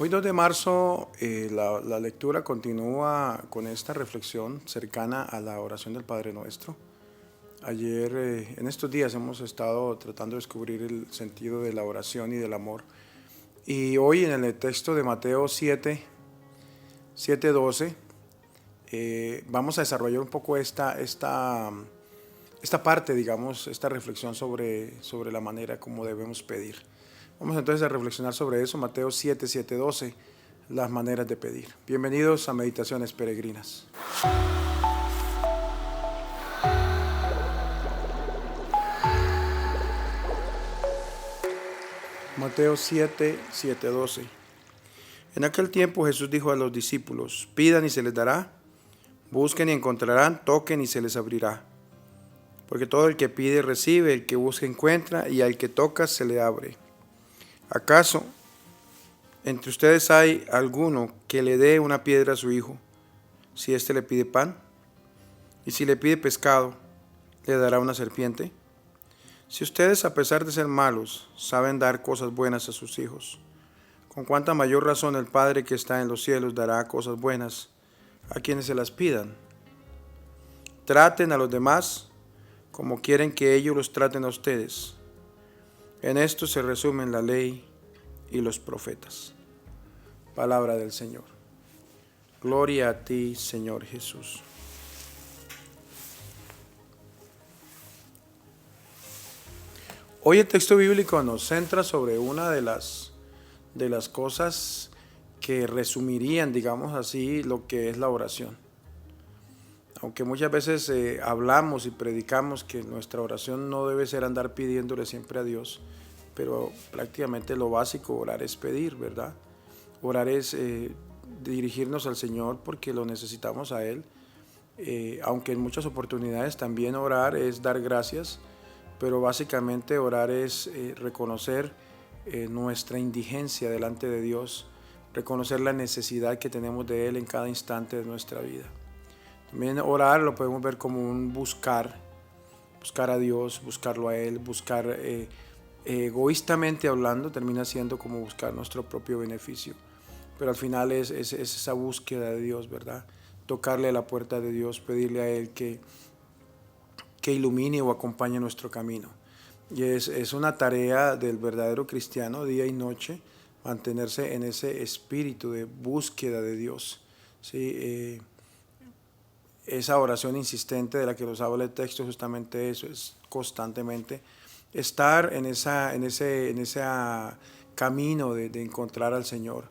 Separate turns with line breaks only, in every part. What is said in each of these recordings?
Hoy 2 de marzo la lectura continúa con esta reflexión cercana a la oración del Padre Nuestro. Ayer, en estos días hemos estado tratando de descubrir el sentido de la oración y del amor. Y hoy en el texto de Mateo 7:12, vamos a desarrollar un poco esta parte, digamos, esta reflexión sobre la manera como debemos pedir. Vamos entonces a reflexionar sobre eso, Mateo 7:12, las maneras de pedir. Bienvenidos a Meditaciones Peregrinas. Mateo 7:12. En aquel tiempo Jesús dijo a los discípulos: pidan y se les dará, busquen y encontrarán, toquen y se les abrirá. Porque todo el que pide recibe, el que busca encuentra, y al que toca se le abre. ¿Acaso entre ustedes hay alguno que le dé una piedra a su hijo, si éste le pide pan? Y si le pide pescado, ¿le dará una serpiente? Si ustedes, a pesar de ser malos, saben dar cosas buenas a sus hijos, ¿con cuánta mayor razón el Padre que está en los cielos dará cosas buenas a quienes se las pidan? Traten a los demás como quieren que ellos los traten a ustedes. En esto se resumen la ley y los profetas. Palabra del Señor. Gloria a ti, Señor Jesús. Hoy el texto bíblico nos centra sobre una de las cosas que resumirían, digamos así, lo que es la oración. Aunque muchas veces hablamos y predicamos que nuestra oración no debe ser andar pidiéndole siempre a Dios, pero prácticamente lo básico, orar es pedir, ¿verdad? Orar es dirigirnos al Señor porque lo necesitamos a Él, aunque en muchas oportunidades también orar es dar gracias, pero básicamente orar es reconocer nuestra indigencia delante de Dios, reconocer la necesidad que tenemos de Él en cada instante de nuestra vida. También orar lo podemos ver como un buscar a Dios, buscarlo a Él, buscar egoístamente hablando, termina siendo como buscar nuestro propio beneficio. Pero al final es esa búsqueda de Dios, ¿verdad? Tocarle a la puerta de Dios, pedirle a Él que ilumine o acompañe nuestro camino. Y es una tarea del verdadero cristiano, día y noche, mantenerse en ese espíritu de búsqueda de Dios, ¿sí? Esa oración insistente de la que nos habla el texto, justamente eso, es constantemente estar en ese camino de encontrar al Señor,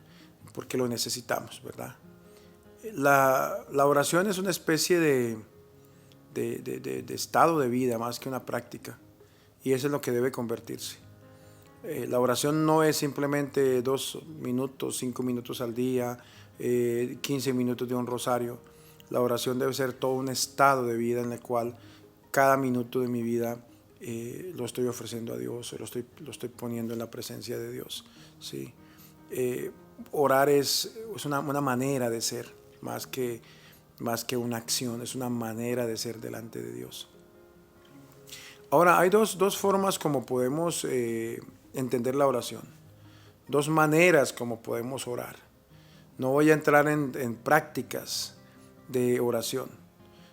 porque lo necesitamos, ¿verdad? La oración es una especie de estado de vida más que una práctica, y eso es lo que debe convertirse. La oración no es simplemente 2 minutos, 5 minutos al día, 15 minutos de un rosario. La oración debe ser todo un estado de vida en el cual cada minuto de mi vida lo estoy ofreciendo a Dios, lo estoy poniendo en la presencia de Dios, ¿sí? Orar es una manera de ser, más que una acción, es una manera de ser delante de Dios. Ahora, hay dos formas como podemos entender la oración, 2 maneras como podemos orar. No voy a entrar en prácticas de oración,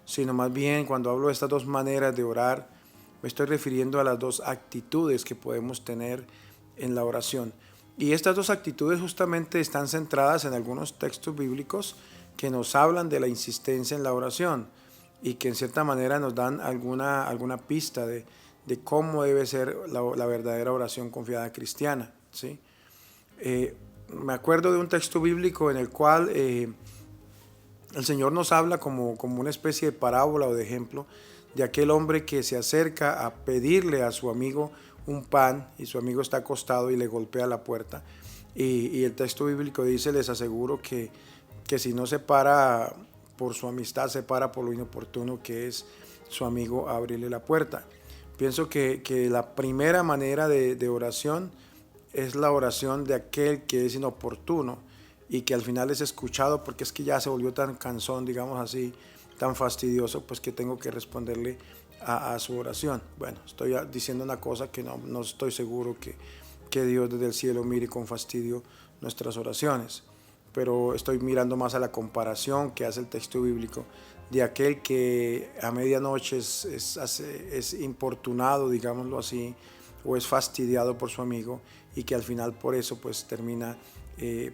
sino más bien cuando hablo de estas 2 maneras de orar, me estoy refiriendo a las 2 actitudes que podemos tener en la oración. Y estas 2 actitudes justamente están centradas en algunos textos bíblicos que nos hablan de la insistencia en la oración y que en cierta manera nos dan alguna pista de cómo debe ser la verdadera oración confiada cristiana, ¿sí? Me acuerdo de un texto bíblico en el cual el Señor nos habla como una especie de parábola o de ejemplo de aquel hombre que se acerca a pedirle a su amigo un pan y su amigo está acostado y le golpea la puerta. Y el texto bíblico dice: les aseguro que si no se para por su amistad, se para por lo inoportuno que es su amigo abrirle la puerta. Pienso que la primera manera de oración es la oración de aquel que es inoportuno y que al final es escuchado porque es que ya se volvió tan cansón, digamos así, tan fastidioso, pues que tengo que responderle a su oración. Bueno, estoy diciendo una cosa que no estoy seguro que Dios desde el cielo mire con fastidio nuestras oraciones, pero estoy mirando más a la comparación que hace el texto bíblico de aquel que a medianoche es importunado, digámoslo así, o es fastidiado por su amigo, y que al final por eso pues termina,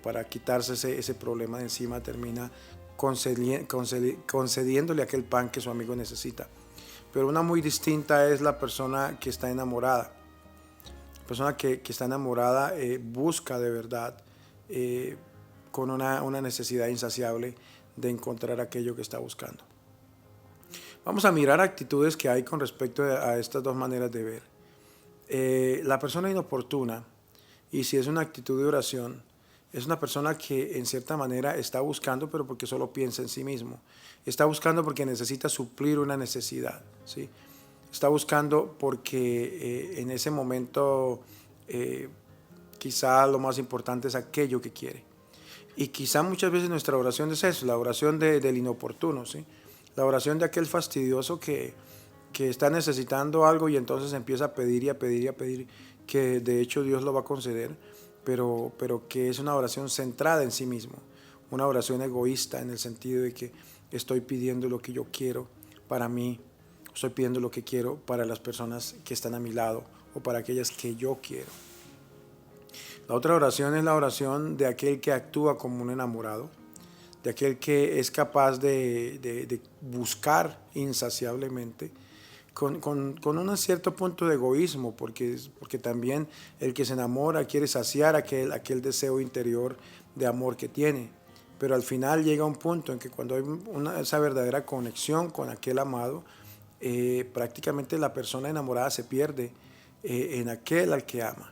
para quitarse ese problema de encima, termina concediéndole aquel pan que su amigo necesita. Pero una muy distinta es la persona que está enamorada. La persona que está enamorada busca de verdad, con una necesidad insaciable de encontrar aquello que está buscando. Vamos a mirar actitudes que hay con respecto a estas dos maneras de ver. La persona inoportuna, y si es una actitud de oración, es una persona que en cierta manera está buscando, pero porque solo piensa en sí mismo. Está buscando porque necesita suplir una necesidad, ¿sí? Está buscando porque en ese momento quizá lo más importante es aquello que quiere. Y quizá muchas veces nuestra oración es eso, la oración del inoportuno, ¿sí? La oración de aquel fastidioso que está necesitando algo y entonces empieza a pedir y a pedir y a pedir, que de hecho Dios lo va a conceder, pero que es una oración centrada en sí mismo, una oración egoísta en el sentido de que estoy pidiendo lo que yo quiero para mí, estoy pidiendo lo que quiero para las personas que están a mi lado o para aquellas que yo quiero. La otra oración es la oración de aquel que actúa como un enamorado, de aquel que es capaz de buscar insaciablemente, con un cierto punto de egoísmo, porque también el que se enamora quiere saciar aquel deseo interior de amor que tiene. Pero al final llega un punto en que cuando hay esa verdadera conexión con aquel amado, prácticamente la persona enamorada se pierde en aquel al que ama.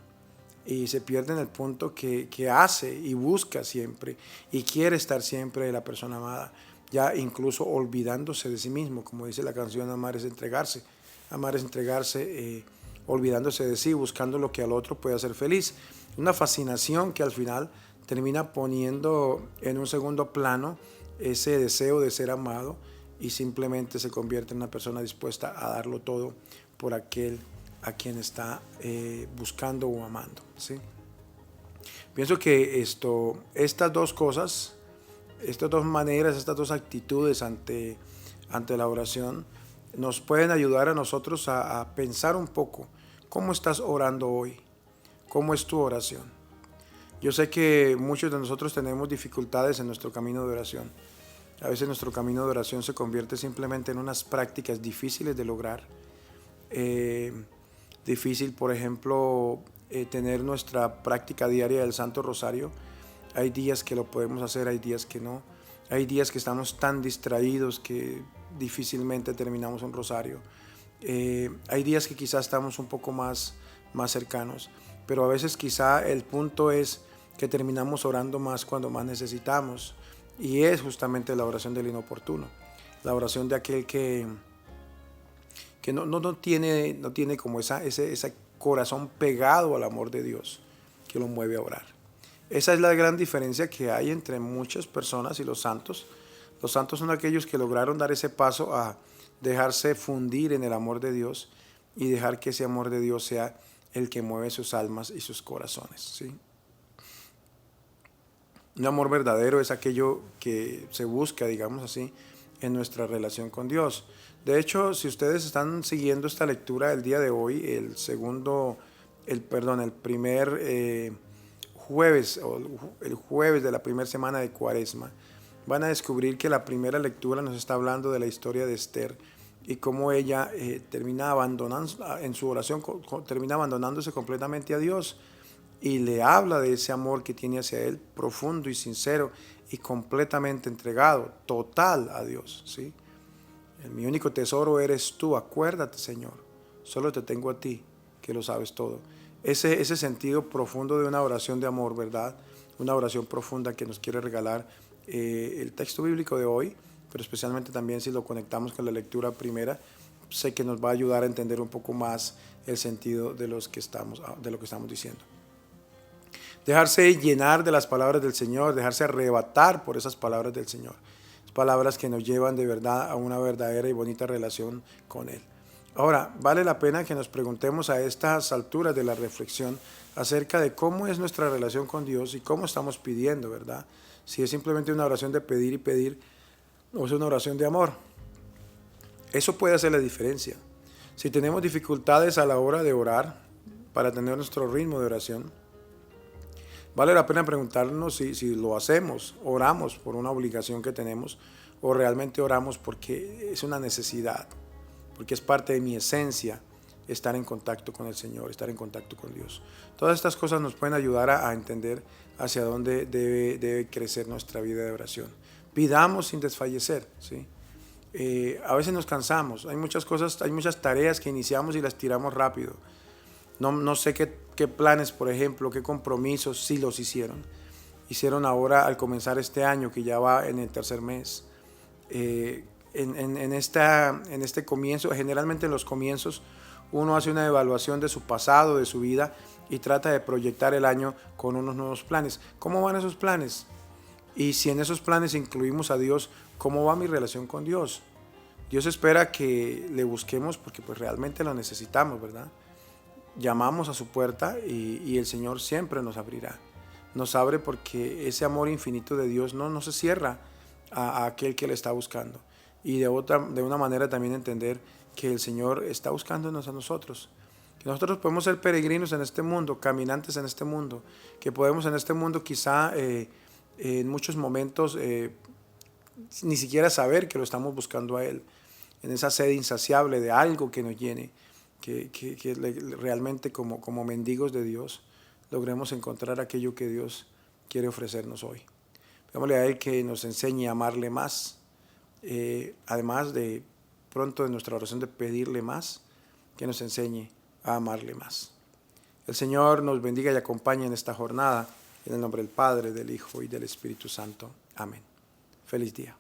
Y se pierde en el punto que hace y busca siempre y quiere estar siempre de la persona amada, ya incluso olvidándose de sí mismo, como dice la canción Amar es entregarse, olvidándose de sí, buscando lo que al otro puede hacer feliz. Una fascinación que al final termina poniendo en un segundo plano ese deseo de ser amado y simplemente se convierte en una persona dispuesta a darlo todo por aquel a quien está buscando o amando, ¿sí? Pienso que estas dos cosas, estas dos maneras, estas dos actitudes ante la oración nos pueden ayudar a nosotros a pensar un poco cómo estás orando hoy, cómo es tu oración. Yo sé que muchos de nosotros tenemos dificultades en nuestro camino de oración. A veces nuestro camino de oración se convierte simplemente en unas prácticas difíciles de lograr. Difícil, por ejemplo, tener nuestra práctica diaria del Santo Rosario. Hay días que lo podemos hacer, hay días que no. Hay días que estamos tan distraídos que difícilmente terminamos un rosario. Hay días que quizás estamos un poco más cercanos, pero a veces quizá el punto es que terminamos orando más cuando más necesitamos, y es justamente la oración del inoportuno, la oración de aquel que no tiene como ese corazón pegado al amor de Dios que lo mueve a orar. Esa es la gran diferencia que hay entre muchas personas y los santos. Los santos son aquellos que lograron dar ese paso a dejarse fundir en el amor de Dios y dejar que ese amor de Dios sea el que mueve sus almas y sus corazones, ¿sí? Un amor verdadero es aquello que se busca, digamos así, en nuestra relación con Dios. De hecho, si ustedes están siguiendo esta lectura del día de hoy, el primer jueves, o el jueves de la primera semana de Cuaresma, van a descubrir que la primera lectura nos está hablando de la historia de Esther y cómo ella termina abandonando en su oración, termina abandonándose completamente a Dios y le habla de ese amor que tiene hacia Él, profundo y sincero y completamente entregado, total a Dios, ¿sí? Mi único tesoro eres tú, acuérdate, Señor, solo te tengo a ti, que lo sabes todo. Ese sentido profundo de una oración de amor, ¿verdad? Una oración profunda que nos quiere regalar el texto bíblico de hoy, pero especialmente también si lo conectamos con la lectura primera, sé que nos va a ayudar a entender un poco más el sentido de lo que estamos diciendo. Dejarse llenar de las palabras del Señor, dejarse arrebatar por esas palabras del Señor. Palabras que nos llevan de verdad a una verdadera y bonita relación con Él. Ahora, vale la pena que nos preguntemos a estas alturas de la reflexión acerca de cómo es nuestra relación con Dios y cómo estamos pidiendo, ¿verdad? Si es simplemente una oración de pedir y pedir o es una oración de amor. Eso puede hacer la diferencia. Si tenemos dificultades a la hora de orar para tener nuestro ritmo de oración, vale la pena preguntarnos si lo hacemos, oramos por una obligación que tenemos o realmente oramos porque es una necesidad, porque es parte de mi esencia estar en contacto con el Señor, estar en contacto con Dios. Todas estas cosas nos pueden ayudar a entender hacia dónde debe crecer nuestra vida de oración. Pidamos sin desfallecer, ¿sí? A veces nos cansamos, hay muchas cosas, hay muchas tareas que iniciamos y las tiramos rápido. No sé qué planes, por ejemplo, qué compromisos sí los hicieron. Hicieron ahora al comenzar este año, que ya va en el tercer mes. En este comienzo, generalmente en los comienzos, uno hace una evaluación de su pasado, de su vida, y trata de proyectar el año con unos nuevos planes. ¿Cómo van esos planes? Y si en esos planes incluimos a Dios, ¿cómo va mi relación con Dios? Dios espera que le busquemos porque pues realmente lo necesitamos, ¿verdad? Llamamos a su puerta y el Señor siempre nos abrirá. Nos abre porque ese amor infinito de Dios no se cierra a aquel que le está buscando. Y de una manera también entender que el Señor está buscándonos a nosotros. Que nosotros podemos ser peregrinos en este mundo, caminantes en este mundo, que podemos en este mundo quizá en muchos momentos ni siquiera saber que lo estamos buscando a Él, en esa sed insaciable de algo que nos llene, que realmente como mendigos de Dios logremos encontrar aquello que Dios quiere ofrecernos hoy. Pidámosle a Él que nos enseñe a amarle más, además de pronto en nuestra oración de pedirle más, que nos enseñe a amarle más. El Señor nos bendiga y acompañe en esta jornada, en el nombre del Padre, del Hijo y del Espíritu Santo. Amén. Feliz día.